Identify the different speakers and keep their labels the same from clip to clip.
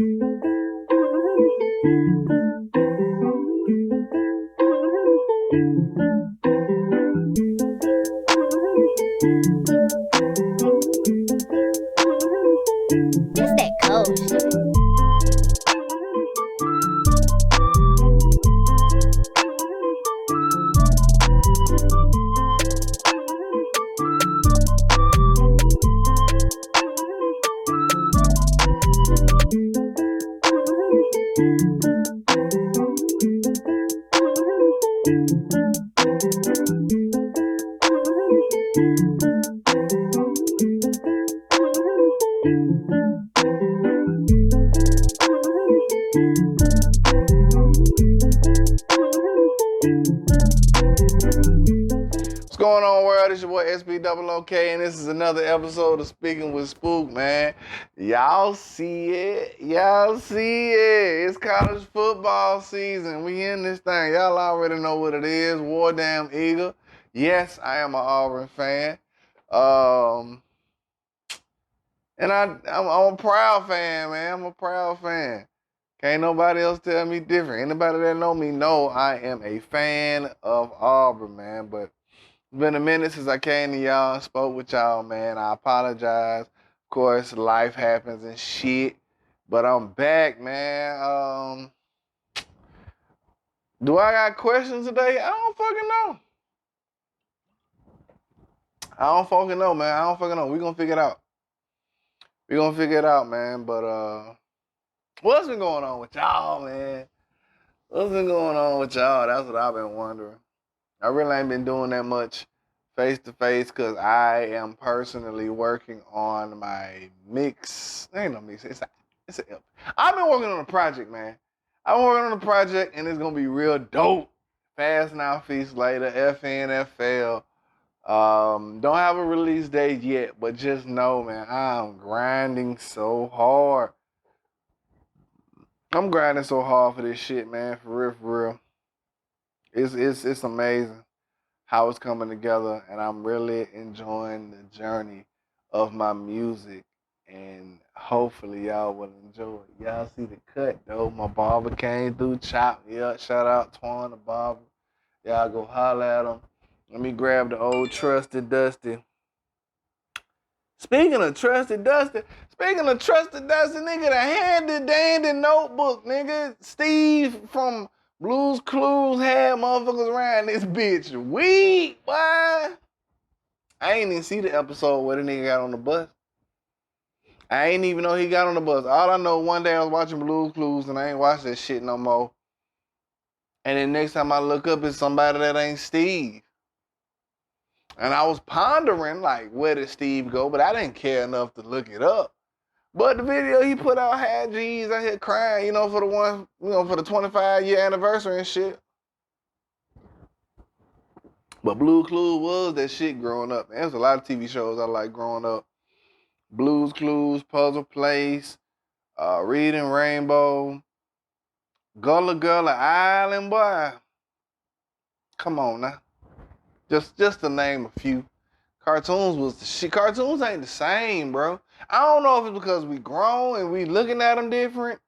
Speaker 1: Just that cold shit.
Speaker 2: What's going on, world? It's your boy SpO2k, and this is another episode of Speaking with Spook, man. Y'all see it. Y'all see it. It's college football season. We in this thing. Y'all already know what it is. War Damn Eagle. Yes, I am an Auburn fan. And I'm a proud fan, man. I'm a proud fan. Can't nobody else tell me different. Anybody that know me know I am a fan of Auburn, man. But it's been a minute since I came to y'all and spoke with y'all, man. I apologize. Of course, life happens and shit. But I'm back, man. Do I got questions today? I don't fucking know. I don't fucking know, man. I don't fucking know. We gonna figure it out. We gonna figure it out, man. But what's been going on with y'all, man? What's been going on with y'all? That's what I've been wondering. I really ain't been doing that much face-to-face because I am personally working on my mix. Ain't no mix. It's a I've been working on a project, man. I've been working on a project, and it's going to be real dope. Fast Now, Feast Later, FNFL. Don't have a release date yet, but just know, man, I'm grinding so hard. I'm grinding so hard for this shit, man. For real. It's amazing how it's coming together, and I'm really enjoying the journey of my music, and hopefully y'all will enjoy it. Y'all see the cut though. My barber came through, chopped me up. Shout out Twan the barber. Y'all go holler at him. Let me grab the old Trusted Dusty. Speaking of Trusted Dusty, nigga, the handy dandy notebook, nigga. Steve from Blues Clues had motherfuckers around this bitch weak, boy. I ain't even see the episode where the nigga got on the bus. I ain't even know he got on the bus. All I know, one day I was watching Blues Clues and I ain't watch that shit no more. And then next time I look up, it's somebody that ain't Steve. And I was pondering, like, where did Steve go? But I didn't care enough to look it up. But the video he put out had G's out here crying, for the 25-year anniversary and shit. But Blues Clues was that shit growing up. There's a lot of TV shows I like growing up. Blues Clues, Puzzle Place, Reading Rainbow, Gullah Gullah Island, boy. Come on now. Just to name a few. Cartoons was the shit. Cartoons ain't the same, bro. I don't know if it's because we grown and we looking at them different.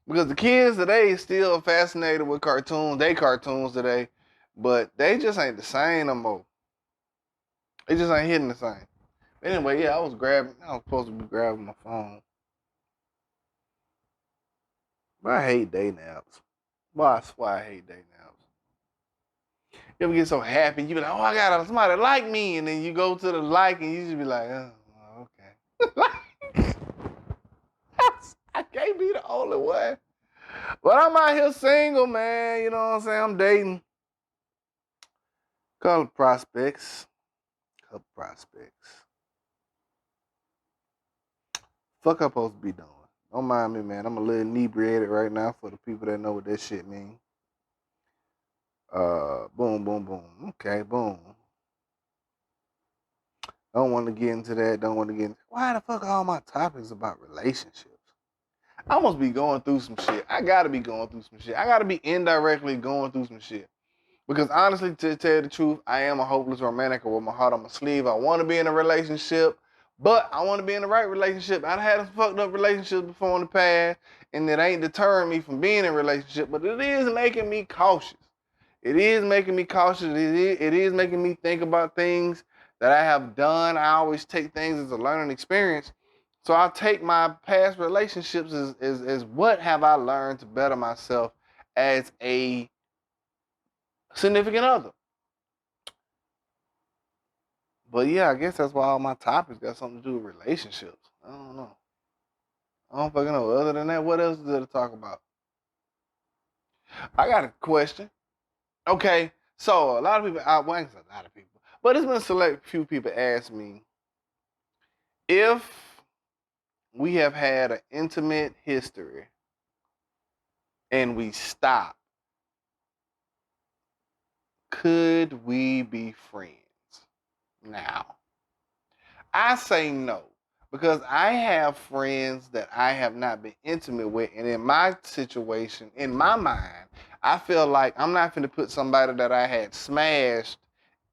Speaker 2: Because the kids today still fascinated with cartoons. They cartoons today. But they just ain't the same no more. They just ain't hitting the same. Anyway, yeah, I was supposed to be grabbing my phone. But I hate day naps. Boy, I swear I hate day naps. You ever get so happy, you be like, oh, I got somebody like me. And then you go to the like and you just be like, oh, okay. I can't be the only one. But I'm out here single, man. You know what I'm saying? I'm dating. Couple prospects. Fuck I'm supposed to be doing. Don't mind me, man. I'm a little inebriated right now for the people that know what that shit mean. Boom. Okay, boom. Don't want to get into that. Why the fuck are all my topics about relationships? I must be going through some shit. I gotta be going through some shit. I gotta be indirectly going through some shit. Because honestly, to tell you the truth, I am a hopeless romantic with my heart on my sleeve. I want to be in a relationship, but I want to be in the right relationship. I've had some fucked up relationships before in the past, and it ain't deterring me from being in a relationship, but it is making me cautious. It is making me cautious. It is making me think about things that I have done. I always take things as a learning experience. So I take my past relationships as what have I learned to better myself as a significant other. But yeah, I guess that's why all my topics got something to do with relationships. I don't know. I don't fucking know. Other than that, what else is there to talk about? I got a question. Okay, so a lot of people, well, I ain't a lot of people, but it's been a select few people ask me if we have had an intimate history and we stop, could we be friends now? I say no, because I have friends that I have not been intimate with, and in my situation, in my mind, I feel like I'm not going to put somebody that I had smashed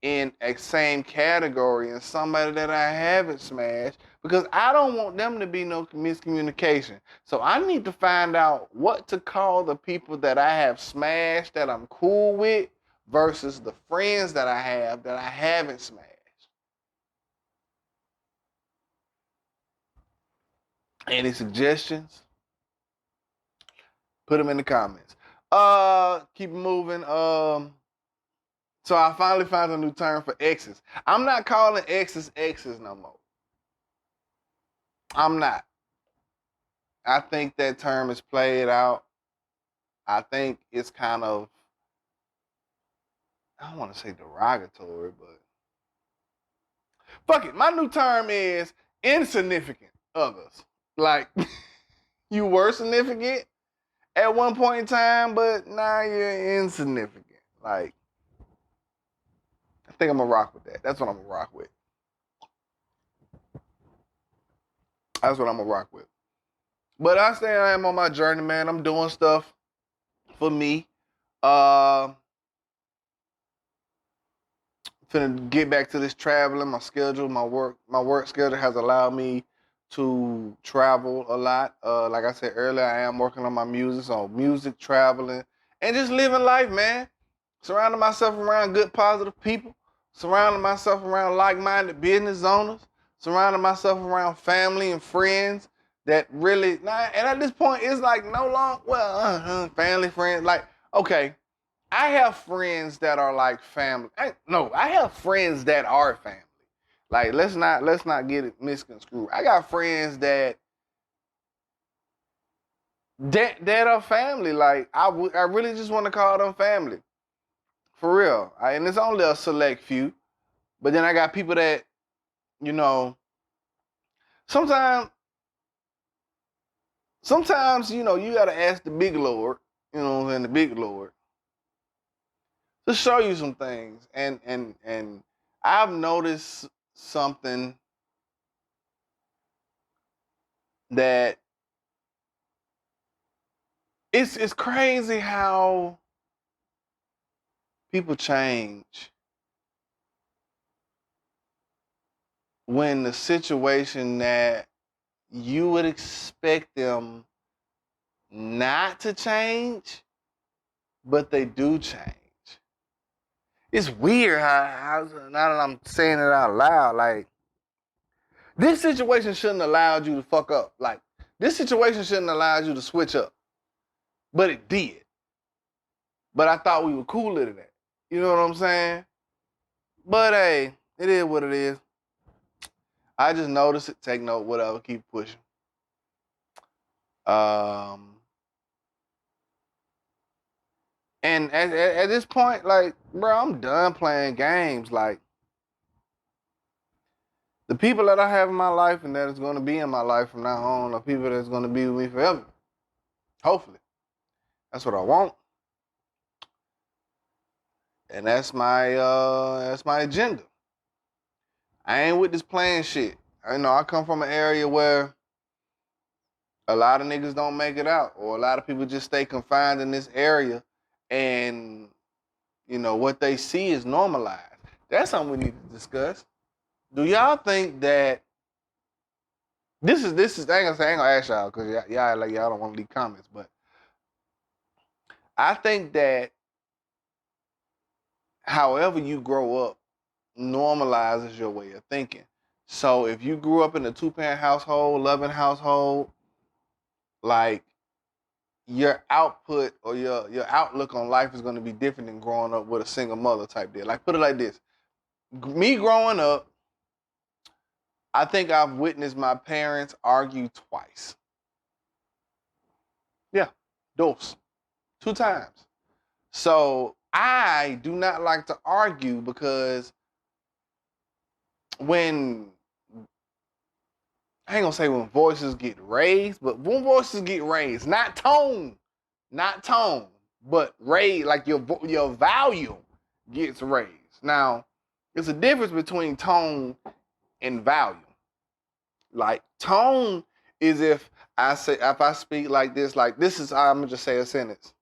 Speaker 2: in a same category as somebody that I haven't smashed, because I don't want them to be no miscommunication. So I need to find out what to call the people that I have smashed that I'm cool with versus the friends that I have that I haven't smashed. Any suggestions? Put them in the comments. Keep moving. So I finally found a new term for exes. I'm not calling exes exes no more. I'm not. I think that term is played out. I think it's kind of, I don't want to say derogatory, but fuck it. My new term is insignificant others. Like, you were significant at one point in time, but now you're insignificant. Like, I think I'm gonna rock with that. That's what I'm gonna rock with. That's what I'm gonna rock with. But I am on my journey, man. I'm doing stuff for me. Finna get back to this traveling. My schedule, my work schedule has allowed me to travel a lot. Like I said earlier, I am working on my music, so music, traveling, and just living life, man. Surrounding myself around good, positive people. Surrounding myself around like-minded business owners. Surrounding myself around family and friends that really, and at this point, it's like no long, family, friends. Like, okay, I have friends that are like family. I have friends that are family. Like, let's not get it misconstrued. I got friends that are family. Like, I really just want to call them family. For real. And it's only a select few. But then I got people that, you know, sometimes, you know, you gotta ask the big Lord, you know what I'm saying, the big Lord, to show you some things. And I've noticed something that it's crazy how people change when the situation that you would expect them not to change, but they do change. It's weird how now that I'm saying it out loud, like, this situation shouldn't have allowed you to fuck up. Like, this situation shouldn't have allowed you to switch up, but it did. But I thought we were cooler than that. You know what I'm saying? But hey, it is what it is. I just notice it, take note, whatever, keep pushing. And at this point, like, bro, I'm done playing games. Like, the people that I have in my life and that is going to be in my life from now on are people that's going to be with me forever. Hopefully. That's what I want. And that's my agenda. I ain't with this playing shit. I know I come from an area where a lot of niggas don't make it out, or a lot of people just stay confined in this area, and you know what they see is normalized. That's something we need to discuss. Do y'all think that This is I ain't gonna ask y'all because y'all like y'all don't want to leave comments, but I think that however you grow up normalizes your way of thinking. So if you grew up in a 2-parent household, loving household, like your output or your outlook on life is going to be different than growing up with a single mother type deal. Like put it like this: me growing up, I think I've witnessed my parents argue twice. Yeah, dos, 2 times. So I do not like to argue because when I ain't gonna say when voices get raised, but when voices get raised, not tone, but raised, like your volume gets raised. Now, there's a difference between tone and volume. Like tone is if I speak like this is I'm gonna just say a sentence.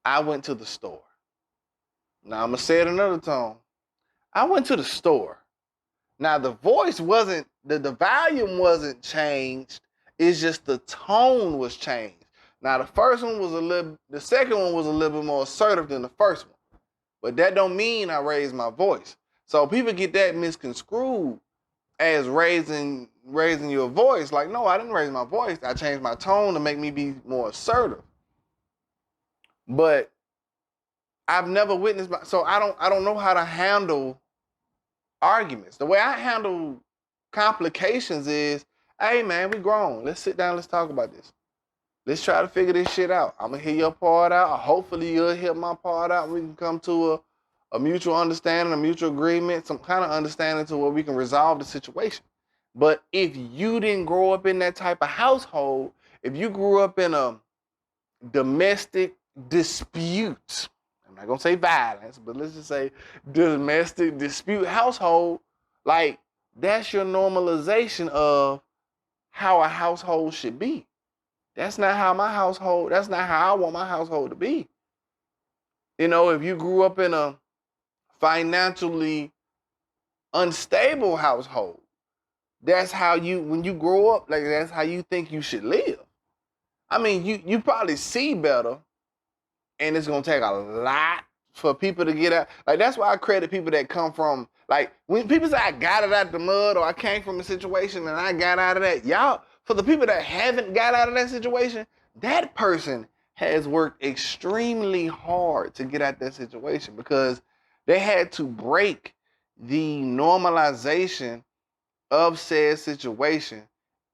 Speaker 2: I went to the store. Now I'm gonna say it another tone. I went to the store. Now the voice wasn't the volume wasn't changed. It's just the tone was changed. Now the second one was a little bit more assertive than the first one. But that don't mean I raised my voice. So people get that misconstrued as raising your voice. Like, no, I didn't raise my voice. I changed my tone to make me be more assertive. But I've never witnessed so I don't know how to handle arguments. The way I handle complications is, hey man, we grown. Let's sit down, let's talk about this. Let's try to figure this shit out. I'm gonna hear your part out. Hopefully you'll hear my part out. We can come to a mutual understanding, a mutual agreement, some kind of understanding to where we can resolve the situation. But if you didn't grow up in that type of household, if you grew up in a domestic dispute, I'm not gonna say violence, but let's just say domestic dispute household, like that's your normalization of how a household should be. That's not how that's not how I want my household to be. You know, if you grew up in a financially unstable household, that's how when you grow up, like that's how you think you should live. I mean, you probably see better, and it's gonna take a lot for people to get out. Like that's why I credit people that come from, like when people say I got it out of the mud or I came from a situation and I got out of that. Y'all, for the people that haven't got out of that situation, that person has worked extremely hard to get out of that situation because they had to break the normalization of said situation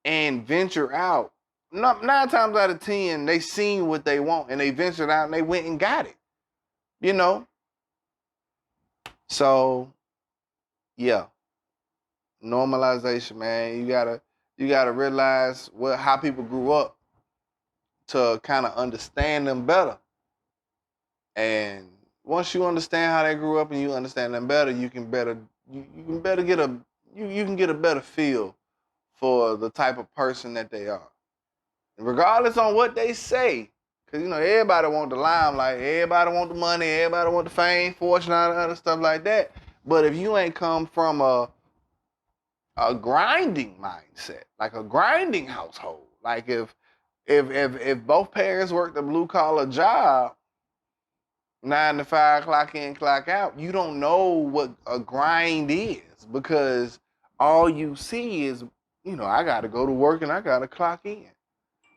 Speaker 2: and venture out. 9 times out of 10, they seen what they want and they ventured out and they went and got it. You know? So, yeah. Normalization, man. You gotta realize how people grew up to kind of understand them better. And once you understand how they grew up and you understand them better, you can better get you can get a better feel for the type of person that they are. Regardless on what they say, because you know everybody want the limelight, everybody want the money, everybody want the fame, fortune, all the other stuff like that. But if you ain't come from a grinding mindset, like a grinding household, like if both parents worked a blue collar job, 9 to 5, clock in, clock out, you don't know what a grind is because all you see is, you know, I got to go to work and I got to clock in.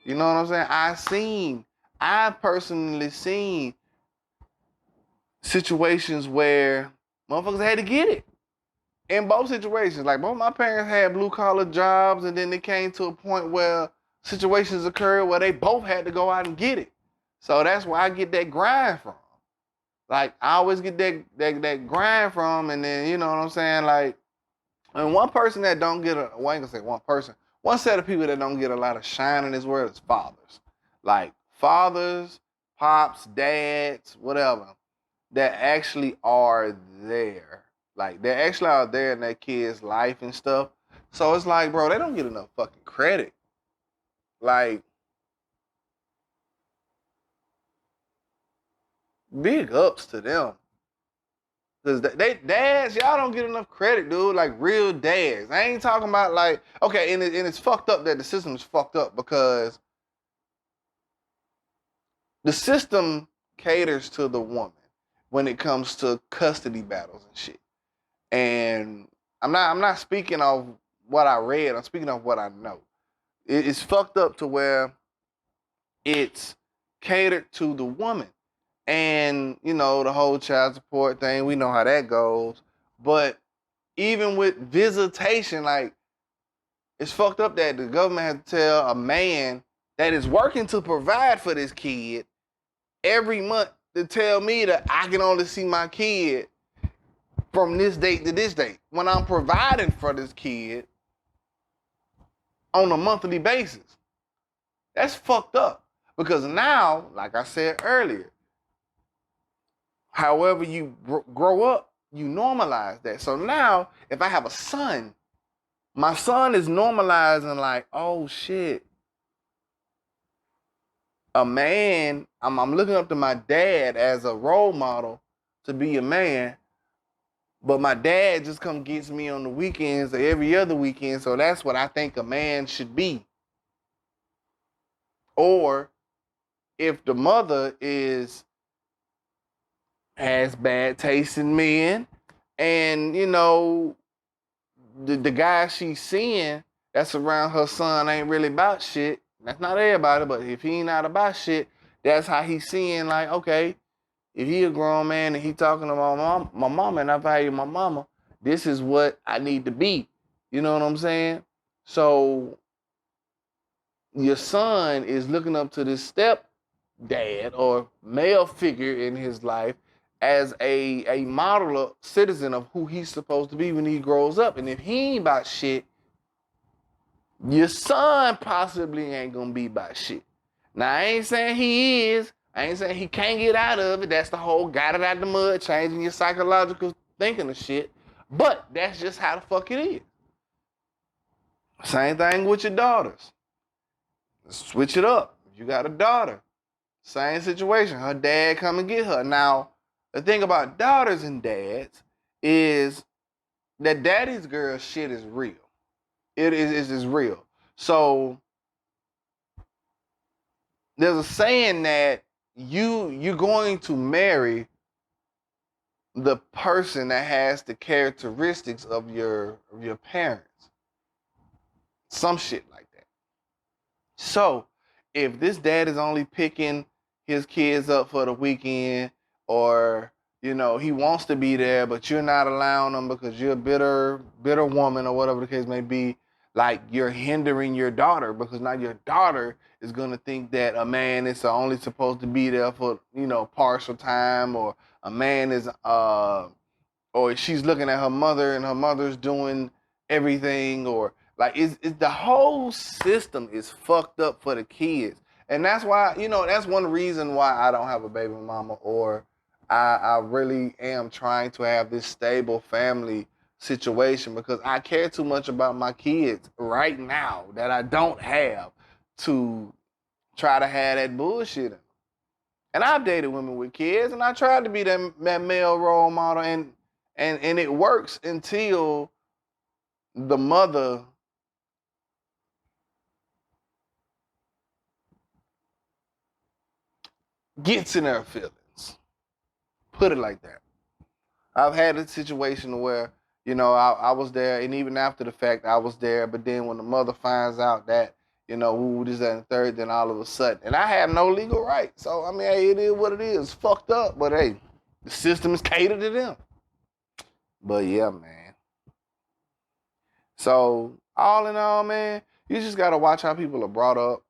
Speaker 2: You know what I'm saying? I personally seen situations where motherfuckers had to get it. In both situations, like both my parents had blue collar jobs, and then it came to a point where situations occurred where they both had to go out and get it. So that's where I get that grind from. Like I always get that grind from, and then you know what I'm saying, like, and one person that don't get well, I ain't gonna say one person. One set of people that don't get a lot of shine in this world is fathers. Like fathers, pops, dads, whatever, that actually are there. Like they actually are there in their kids' life and stuff. So it's like, bro, they don't get enough fucking credit. Like, big ups to them. Cause dads, y'all don't get enough credit, dude. Like real dads. I ain't talking about like, okay, and it's fucked up that the system is fucked up because the system caters to the woman when it comes to custody battles and shit. And I'm not speaking of what I read. I'm speaking of what I know. It's fucked up to where it's catered to the woman. And, you know, the whole child support thing, we know how that goes. But even with visitation, like, it's fucked up that the government has to tell a man that is working to provide for this kid every month to tell me that I can only see my kid from this date to this date when I'm providing for this kid on a monthly basis. That's fucked up. Because now, like I said earlier, however you grow up, you normalize that. So now, if I have a son, my son is normalizing like, oh shit, a man, I'm looking up to my dad as a role model to be a man, but my dad just come gets me on the weekends or every other weekend, so that's what I think a man should be. Or if the mother has bad taste in men, and you know the guy she's seeing that's around her son ain't really about shit. That's not everybody, but if he ain't not about shit, that's how he's seeing like, okay, if he a grown man and he talking to my mama and I value my mama, this is what I need to be. You know what I'm saying? So your son is looking up to this step dad or male figure in his life as a model of citizen of who he's supposed to be when he grows up. And if he ain't about shit, your son possibly ain't gonna be about shit. Now I ain't saying he is. I ain't saying he can't get out of it. That's the whole got it out the mud, changing your psychological thinking of shit. But that's just how the fuck it is. Same thing with your daughters. Switch it up. If you got a daughter, same situation. Her dad come and get her. Now, the thing about daughters and dads is that daddy's girl shit is real. It is real. So there's a saying that you're going to marry the person that has the characteristics of your parents. Some shit like that. So if this dad is only picking his kids up for the weekend, or you know he wants to be there but you're not allowing him because you're a bitter woman or whatever the case may be, like you're hindering your daughter, because now your daughter is going to think that a man is only supposed to be there for, you know, partial time, or a man is or she's looking at her mother and her mother's doing everything, or like it's the whole system is fucked up for the kids. And that's why, you know, that's one reason why I don't have a baby mama, or I really am trying to have this stable family situation, because I care too much about my kids right now that I don't have to try to have that bullshit. And I've dated women with kids, and I tried to be that male role model, and it works until the mother gets in her feelings. Put it like that. I've had a situation where, you know, I was there, and even after the fact, I was there. But then when the mother finds out that, you know, ooh, this, that, and the third, then all of a sudden, and I have no legal right. So, I mean, hey, it is what it is. It's fucked up, but hey, the system is catered to them. But yeah, man. So, all in all, man, you just got to watch how people are brought up,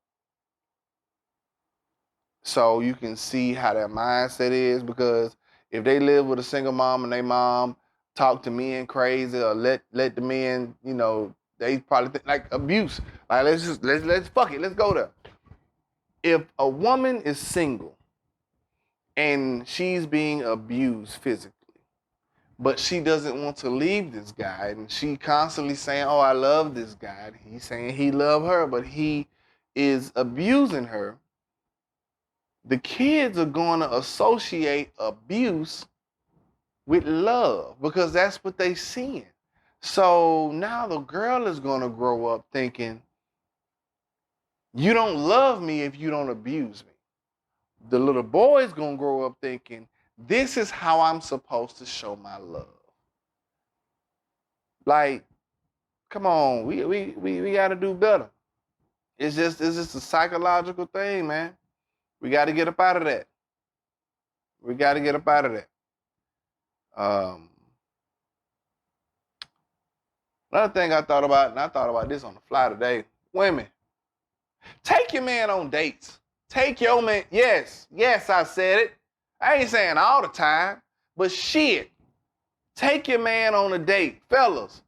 Speaker 2: so you can see how their mindset is. Because if they live with a single mom and they mom talk to men crazy, or let the men, you know, they probably think like abuse. Like let's fuck it, let's go there. If a woman is single and she's being abused physically, but she doesn't want to leave this guy, and she constantly saying, oh, I love this guy, he's saying he love her, but he is abusing her, the kids are going to associate abuse with love because that's what they seeing. So now the girl is gonna grow up thinking, you don't love me if you don't abuse me. The little boy's gonna grow up thinking, this is how I'm supposed to show my love. Like, come on, we gotta do better. It's just a psychological thing, man. We gotta get up out of that. We gotta get up out of that. Another thing I thought about, and I thought about this on the fly today, women, take your man on dates. Take your man, yes, I said it. I ain't saying all the time, but shit, take your man on a date. Fellas,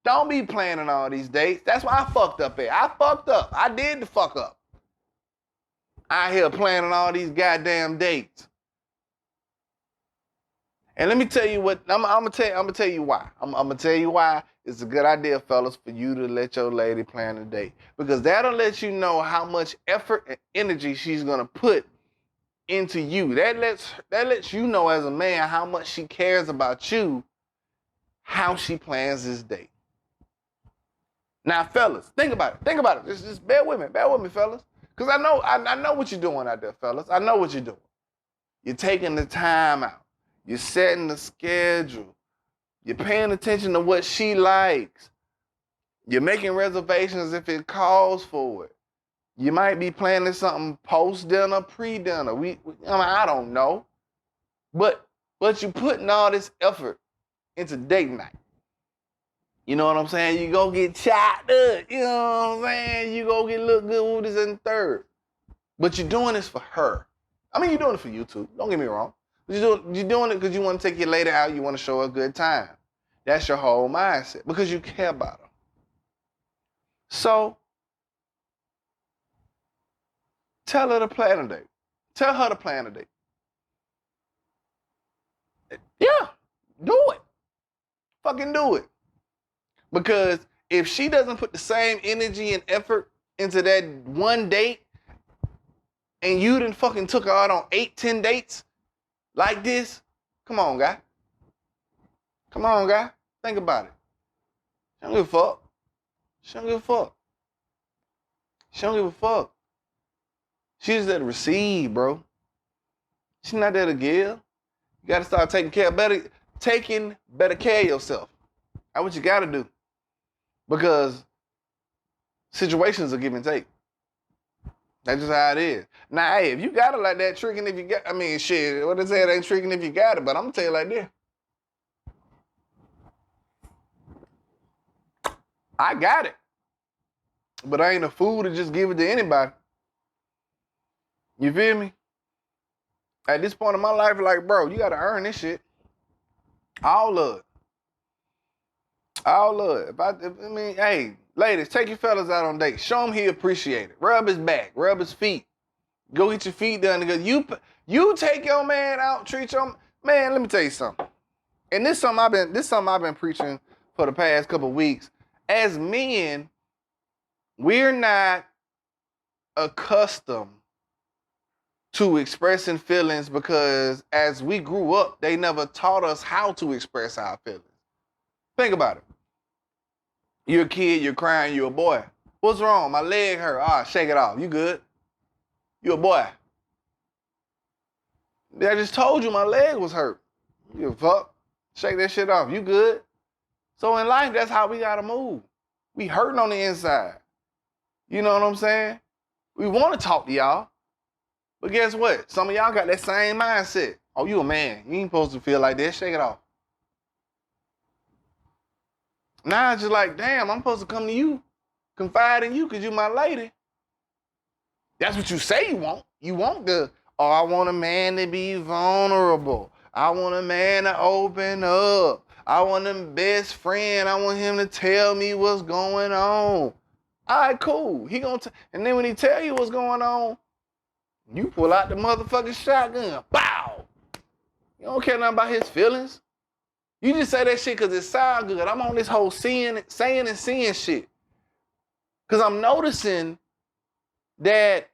Speaker 2: don't be planning all these dates. That's why I fucked up at. I fucked up. I did the fuck up. Out here planning all these goddamn dates. And let me tell you what, I'm gonna tell you why. I'm gonna tell you why it's a good idea, fellas, for you to let your lady plan a date. Because that'll let you know how much effort and energy she's gonna put into you. That lets you know as a man how much she cares about you, how she plans this date. Now, fellas, think about it. Think about it. Just bear with me, fellas. Because I know what you're doing out there, fellas. I know what you're doing. You're taking the time out. You're setting the schedule. You're paying attention to what she likes. You're making reservations if it calls for it. You might be planning something post-dinner, pre-dinner. I don't know. But you're putting all this effort into date night. You know what I'm saying? You go get chopped up. You know what I'm saying? You go get look good with this and third. But you're doing this for her. I mean, you're doing it for you too. Don't get me wrong. You're doing it because you want to take your lady out. You want to show her a good time. That's your whole mindset because you care about her. So, tell her to plan a date. Tell her to plan a date. Yeah, do it. Fucking do it. Because if she doesn't put the same energy and effort into that one date, and you done fucking took her out on 8, 10 dates like this, come on, guy. Come on, guy. Think about it. She don't give a fuck. She don't give a fuck. She don't give a fuck. She's there to receive, bro. She's not there to give. You gotta start taking better care of yourself. That's what you gotta do. Because situations are give and take. That's just how it is. Now, hey, if you got it like that, tricking if you got, I mean, shit, what they say, it ain't tricking if you got it, but I'm gonna tell you like this. I got it. But I ain't a fool to just give it to anybody. You feel me? At this point in my life, like, bro, you gotta earn this shit. All of it. All of it. Hey, ladies, take your fellas out on dates. Show him he appreciate it. Rub his back. Rub his feet. Go get your feet done. Because you take your man out, treat your man. Let me tell you something. And this is something I've been preaching for the past couple of weeks. As men, we're not accustomed to expressing feelings because as we grew up, they never taught us how to express our feelings. Think about it. You're a kid, you're crying, you're a boy. What's wrong? My leg hurt. Ah, shake it off. You good? You're a boy. I just told you my leg was hurt. You fuck. Shake that shit off. You good? So in life, that's how we gotta move. We hurting on the inside. You know what I'm saying? We want to talk to y'all. But guess what? Some of y'all got that same mindset. Oh, you a man. You ain't supposed to feel like that. Shake it off. Now it's just like, damn, I'm supposed to come to you, confide in you because you my lady. That's what you say you want. You want I want a man to be vulnerable. I want a man to open up. I want him best friend. I want him to tell me what's going on. All right, cool. And then when he tell you what's going on, you pull out the motherfucking shotgun. Bow! You don't care nothing about his feelings. You just say that shit because it sounds good. I'm on this whole saying and seeing shit. Because I'm noticing that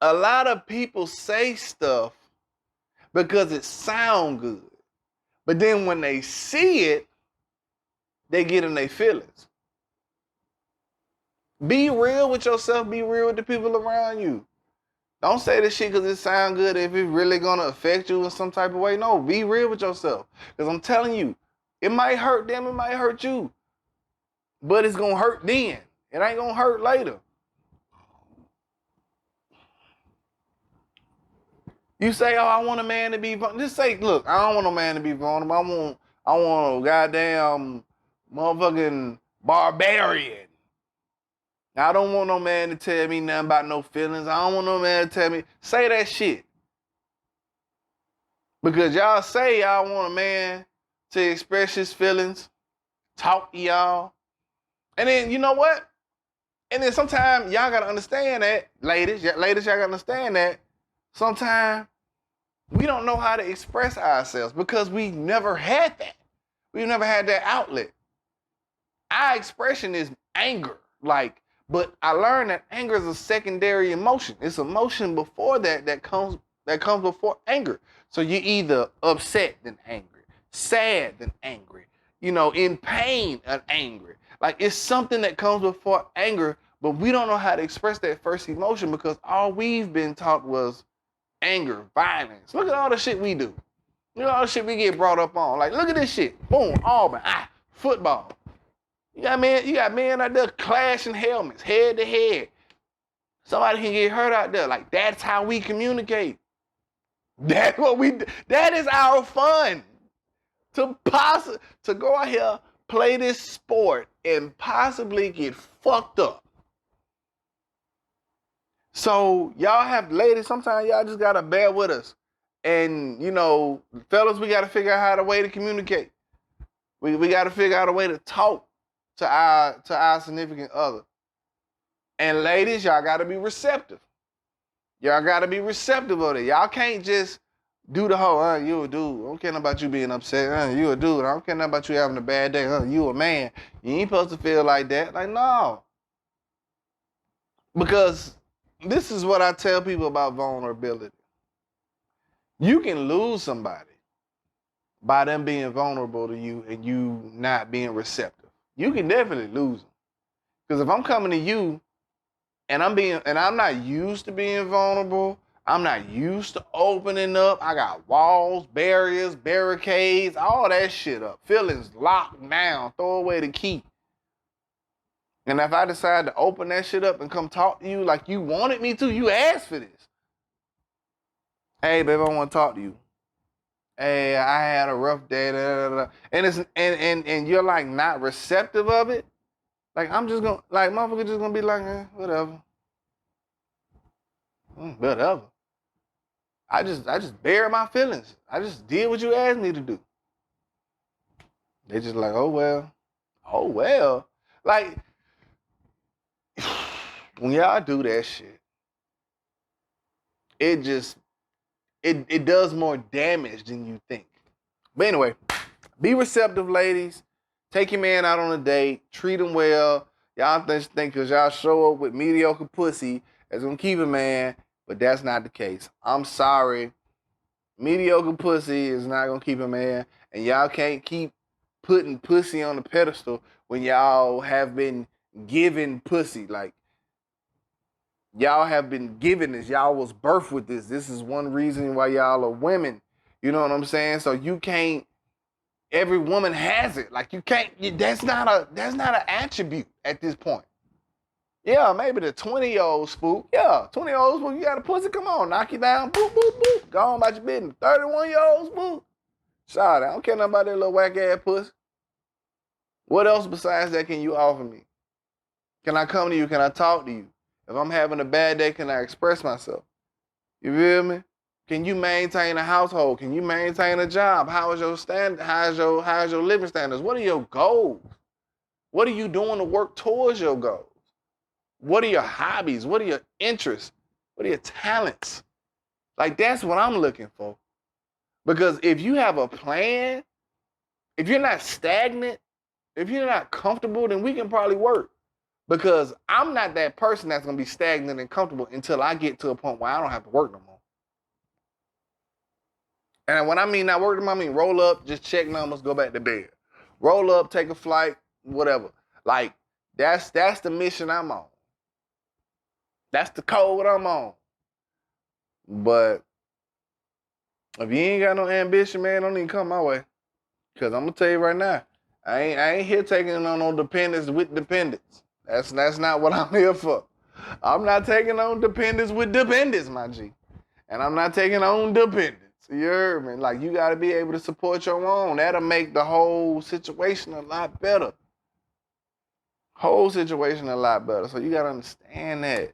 Speaker 2: a lot of people say stuff because it sounds good. But then when they see it, they get in their feelings. Be real with yourself. Be real with the people around you. Don't say this shit because it sounds good if it's really going to affect you in some type of way. No, be real with yourself. Because I'm telling you, it might hurt them, it might hurt you. But it's going to hurt then. It ain't going to hurt later. You say, oh, I want a man to be vulnerable. Just say, look, I don't want a man to be vulnerable. I want a goddamn motherfucking barbarian. I don't want no man to tell me nothing about no feelings. I don't want no man to tell me. Say that shit. Because y'all say y'all want a man to express his feelings, talk to y'all. And then, you know what? And then sometimes y'all got to understand that, ladies, y'all got to understand that sometimes we don't know how to express ourselves because we never had that. We've never had that outlet. Our expression is anger. But I learned that anger is a secondary emotion. It's emotion before that comes before anger. So you're either upset than angry, sad than angry, in pain and angry. Like it's something that comes before anger, but we don't know how to express that first emotion because all we've been taught was anger, violence. Look at all the shit we do. Look at all the shit we get brought up on. Like, look at this shit. Boom, Auburn, football. You got men out there clashing helmets, head to head. Somebody can get hurt out there. Like, that's how we communicate. That's what we do. That is our fun. To go out here, play this sport, and possibly get fucked up. So, ladies, sometimes y'all just gotta bear with us. And, fellas, we gotta figure out a way to communicate. We gotta figure out a way to talk to our significant other. And ladies, y'all gotta be receptive. Y'all gotta be receptive of it. Y'all can't just do the whole, you a dude. I don't care about you being upset. You a dude. I don't care about you having a bad day. You a man. You ain't supposed to feel like that. Like, no. Because this is what I tell people about vulnerability. You can lose somebody by them being vulnerable to you and you not being receptive. You can definitely lose them. Because if I'm coming to you and I'm not used to being vulnerable, I'm not used to opening up. I got walls, barriers, barricades, all that shit up. Feelings locked down, throw away the key. And if I decide to open that shit up and come talk to you like you wanted me to, you asked for this. Hey, babe, I want to talk to you. Hey, I had a rough day. Da, da, da. And you're like not receptive of it. Like I'm just gonna motherfucker just gonna be like, whatever. Whatever. I just bear my feelings. I just did what you asked me to do. They just like, oh well. Oh well. Like when y'all do that shit, it does more damage than you think. But anyway, be receptive, ladies. Take your man out on a date. Treat him well. Y'all think because y'all show up with mediocre pussy that's gonna keep a man, but that's not the case. I'm sorry. Mediocre pussy is not gonna keep a man, and y'all can't keep putting pussy on the pedestal when y'all have been given pussy. Like, y'all have been given this. Y'all was birthed with this. This is one reason why y'all are women. You know what I'm saying? So you can't. Every woman has it. Like you can't. That's not an attribute at this point. Yeah, maybe the 20-year-old spook. Yeah, 20-year-old spook. You got a pussy. Come on, knock you down. Boop boop boop. Go on about your business. 31-year-old spook. Sorry, I don't care nothing about that little whack ass pussy. What else besides that can you offer me? Can I come to you? Can I talk to you? If I'm having a bad day, can I express myself? You feel me? Can you maintain a household? Can you maintain a job? How is your standard? How's your living standards? What are your goals? What are you doing to work towards your goals? What are your hobbies? What are your interests? What are your talents? Like that's what I'm looking for. Because if you have a plan, if you're not stagnant, if you're not comfortable, then we can probably work. Because I'm not that person that's going to be stagnant and comfortable until I get to a point where I don't have to work no more. And when I mean not work them, I mean roll up, just check numbers, go back to bed. Roll up, take a flight, whatever. Like, that's the mission I'm on. That's the code I'm on. But if you ain't got no ambition, man, don't even come my way. Cause I'm gonna tell you right now, I ain't here taking on no dependents with dependents. That's not what I'm here for. I'm not taking on dependents with dependents, my G. And I'm not taking on dependents. You heard me? Like, you gotta be able to support your own. That'll make the whole situation a lot better. Whole situation a lot better. So you gotta understand that.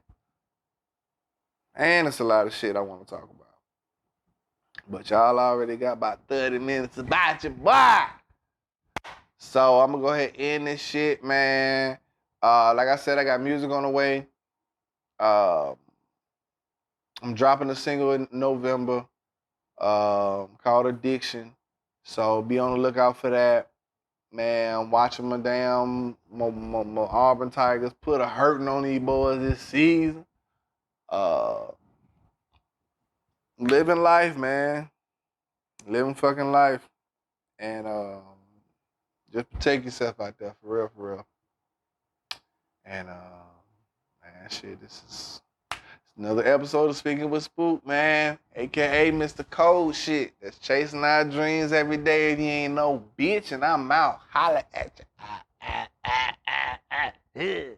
Speaker 2: And it's a lot of shit I want to talk about. But y'all already got about 30 minutes about your boy. So I'm gonna go ahead and end this shit, man. Like I said, I got music on the way. I'm dropping a single in November called Addiction. So be on the lookout for that. Man, I'm watching my Auburn Tigers put a hurting on these boys this season. Living life, man. Living fucking life. And just protect yourself out there, for real, for real. And man, shit, this is another episode of Speaking with Spook, man. AKA Mr. Cold Shit. That's chasing our dreams every day. If you ain't no bitch, and I'm out. Holla at you.